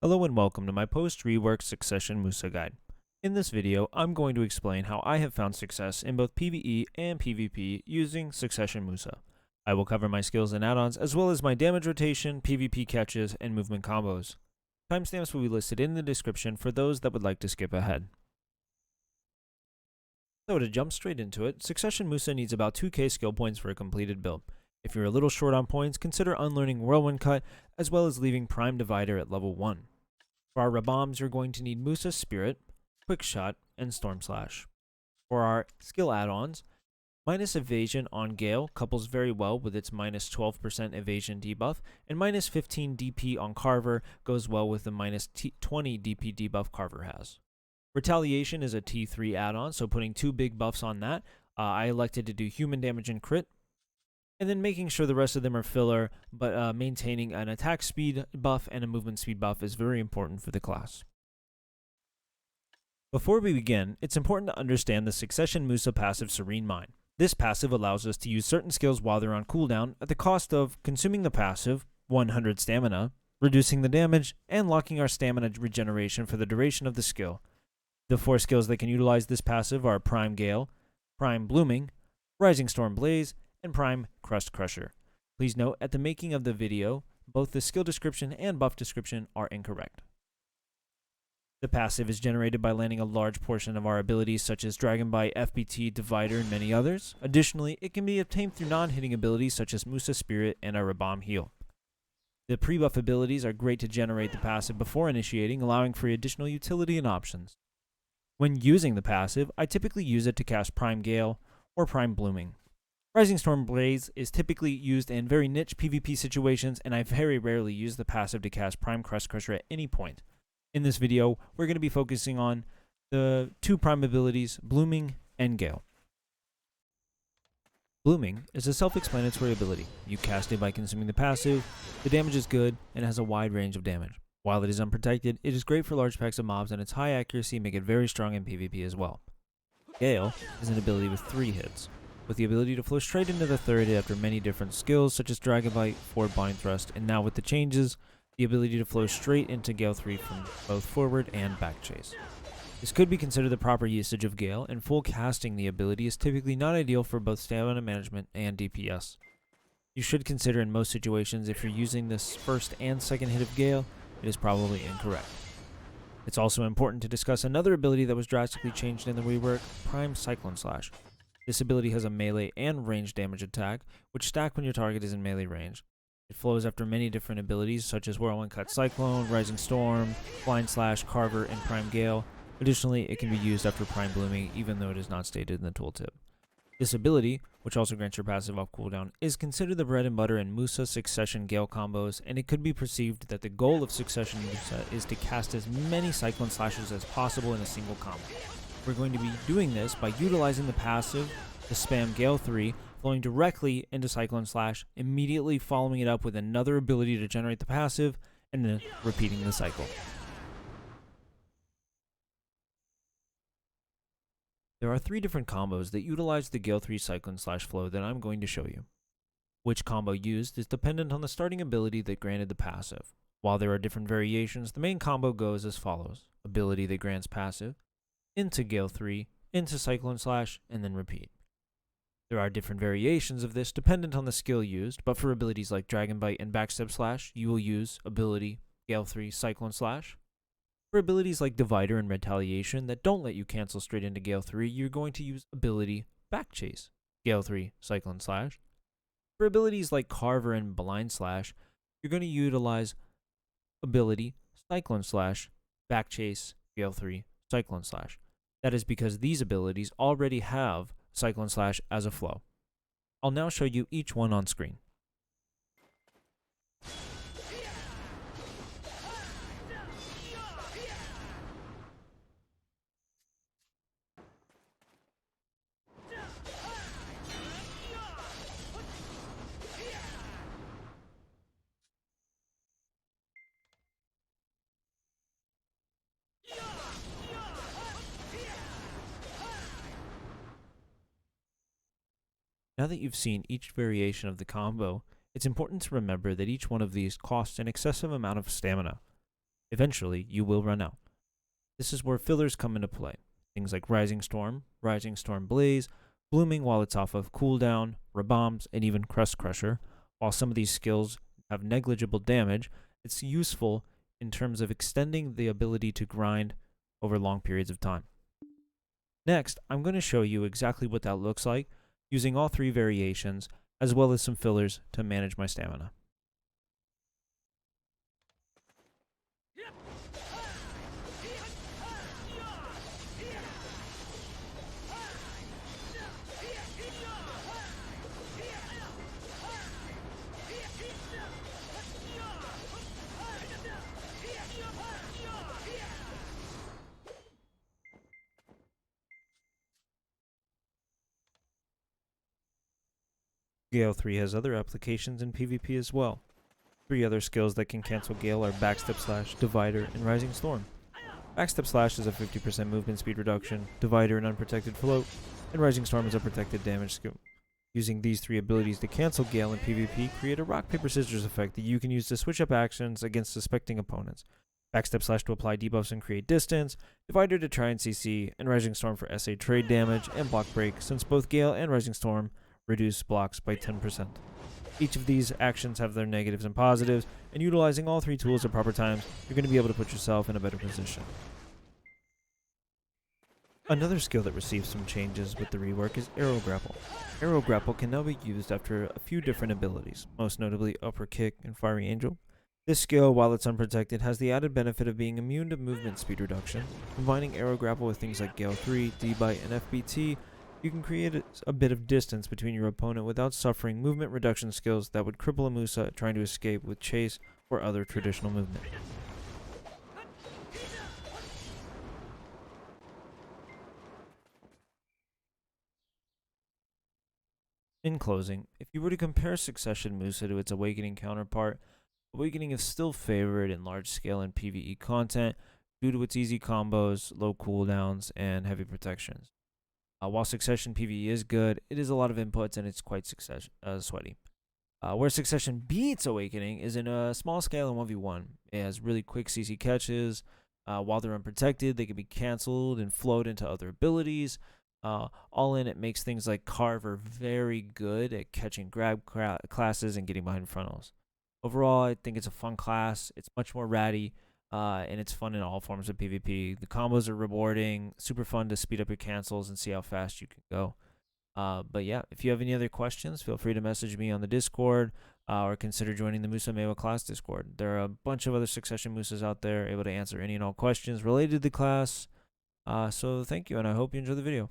Hello and welcome to my post-Reworks Succession Musa guide. In this video, I'm going to explain how I have found success in both PvE and PvP using Succession Musa. I will cover my skills and add-ons as well as my damage rotation, PvP catches, and movement combos. Timestamps will be listed in the description for those that would like to skip ahead. So to jump straight into it, Succession Musa needs about 2k skill points for a completed build. If you're a little short on points, consider unlearning Whirlwind Cut as well as leaving Prime Divider at level 1. For our rabams, you're going to need Musa's Spirit, Quick Shot, and Storm Slash. For our skill add-ons, minus evasion on Gale couples very well with its minus 12% evasion debuff, and minus 15 DP on Carver goes well with the minus 20 DP debuff Carver has. Retaliation is a T3 add-on, so putting two big buffs on that. I elected to do human damage and crit, and then making sure the rest of them are filler, but maintaining an attack speed buff and a movement speed buff is very important for the class. Before we begin, it's important to understand the Succession Musa passive Serene Mind. This passive allows us to use certain skills while they're on cooldown at the cost of consuming the passive, 100 stamina, reducing the damage, and locking our stamina regeneration for the duration of the skill. The 4 skills that can utilize this passive are Prime Gale, Prime Blooming, Rising Storm Blaze, and Prime Crust Crusher. Please note, at the making of the video, both the skill description and buff description are incorrect. The passive is generated by landing a large portion of our abilities such as Dragon Bite, FBT, Divider, and many others. Additionally, it can be obtained through non-hitting abilities such as Musa Spirit and our Rabam Heal. The pre-buff abilities are great to generate the passive before initiating, allowing for additional utility and options. When using the passive, I typically use it to cast Prime Gale or Prime Blooming. Rising Storm Blaze is typically used in very niche PvP situations, and I very rarely use the passive to cast Prime Crust Crusher at any point. In this video, we're going to be focusing on the 2 prime abilities, Blooming and Gale. Blooming is a self-explanatory ability. You cast it by consuming the passive, the damage is good, and has a wide range of damage. While it is unprotected, it is great for large packs of mobs, and its high accuracy make it very strong in PvP as well. Gale is an ability with 3 hits, with the ability to flow straight into the 3rd hit after many different skills such as Dragon Bite, Forward Bind Thrust, and now with the changes, the ability to flow straight into Gale 3 from both forward and back chase. This could be considered the proper usage of Gale, and full casting the ability is typically not ideal for both stamina management and DPS. You should consider in most situations if you're using this first and second hit of Gale, it is probably incorrect. It's also important to discuss another ability that was drastically changed in the rework, Prime Cyclone Slash. This ability has a melee and ranged damage attack, which stack when your target is in melee range. It flows after many different abilities such as Whirlwind Cut Cyclone, Rising Storm, Blind Slash, Carver, and Prime Gale. Additionally, it can be used after Prime Blooming even though it is not stated in the tooltip. This ability, which also grants your passive off cooldown, is considered the bread and butter in Musa Succession Gale combos, and it could be perceived that the goal of Succession Musa is to cast as many Cyclone Slashes as possible in a single combo. We're going to be doing this by utilizing the passive to spam Gale 3, flowing directly into Cyclone Slash, immediately following it up with another ability to generate the passive, and then repeating the cycle. There are 3 different combos that utilize the Gale 3 Cyclone Slash flow that I'm going to show you. Which combo used is dependent on the starting ability that granted the passive. While there are different variations, the main combo goes as follows: ability that grants passive, into Gale 3, into Cyclone Slash, and then repeat. There are different variations of this dependent on the skill used, but for abilities like Dragon Bite and Backstep Slash, you will use ability Gale 3 Cyclone Slash. For abilities like Divider and Retaliation that don't let you cancel straight into Gale 3, you're going to use ability Back Chase, Gale 3 Cyclone Slash. For abilities like Carver and Blind Slash, you're going to utilize ability Cyclone Slash, Back Chase, Gale 3 Cyclone Slash. That is because these abilities already have Cyclone Slash as a flow. I'll now show you each one on screen. Now that you've seen each variation of the combo, it's important to remember that each one of these costs an excessive amount of stamina. Eventually, you will run out. This is where fillers come into play. Things like Rising Storm Blaze, Blooming while it's off of cooldown, rabams, and even Crust Crusher. While some of these skills have negligible damage, it's useful in terms of extending the ability to grind over long periods of time. Next, I'm going to show you exactly what that looks like using all three variations, as well as some fillers to manage my stamina. Gale 3 has other applications in PvP as well. 3 other skills that can cancel Gale are Backstep Slash, Divider, and Rising Storm. Backstep Slash is a 50% movement speed reduction, Divider an unprotected float, and Rising Storm is a protected damage skill. Using these 3 abilities to cancel Gale in PvP create a rock paper scissors effect that you can use to switch up actions against suspecting opponents. Backstep Slash to apply debuffs and create distance, Divider to try and CC, and Rising Storm for SA trade damage and block break, since both Gale and Rising Storm reduce blocks by 10%. Each of these actions have their negatives and positives, and utilizing all 3 tools at proper times, you're going to be able to put yourself in a better position. Another skill that receives some changes with the rework is Arrow Grapple. Arrow Grapple can now be used after a few different abilities, most notably Upper Kick and Fiery Angel. This skill, while it's unprotected, has the added benefit of being immune to movement speed reduction. Combining Arrow Grapple with things like Gale 3, D-Bite, and FBT, you can create a bit of distance between your opponent without suffering movement reduction skills that would cripple a Musa trying to escape with chase or other traditional movement. In closing, if you were to compare Succession Musa to its Awakening counterpart, Awakening is still favored in large scale and PvE content due to its easy combos, low cooldowns, and heavy protections. While Succession PvE is good, it is a lot of inputs and it's quite sweaty. Where Succession beats Awakening is in a small scale in 1v1. It has really quick CC catches. While they're unprotected, they can be cancelled and float into other abilities. All in, it makes things like Carver very good at catching grab classes and getting behind frontals. Overall, I think it's a fun class. It's much more ratty. And it's fun in all forms of PvP. The combos are rewarding, super fun to speed up your cancels and see how fast you can go. But yeah, if you have any other questions, feel free to message me on the Discord or consider joining the Musa Mewa class Discord. There are a bunch of other Succession Musas out there able to answer any and all questions related to the class. So thank you, and I hope you enjoy the video.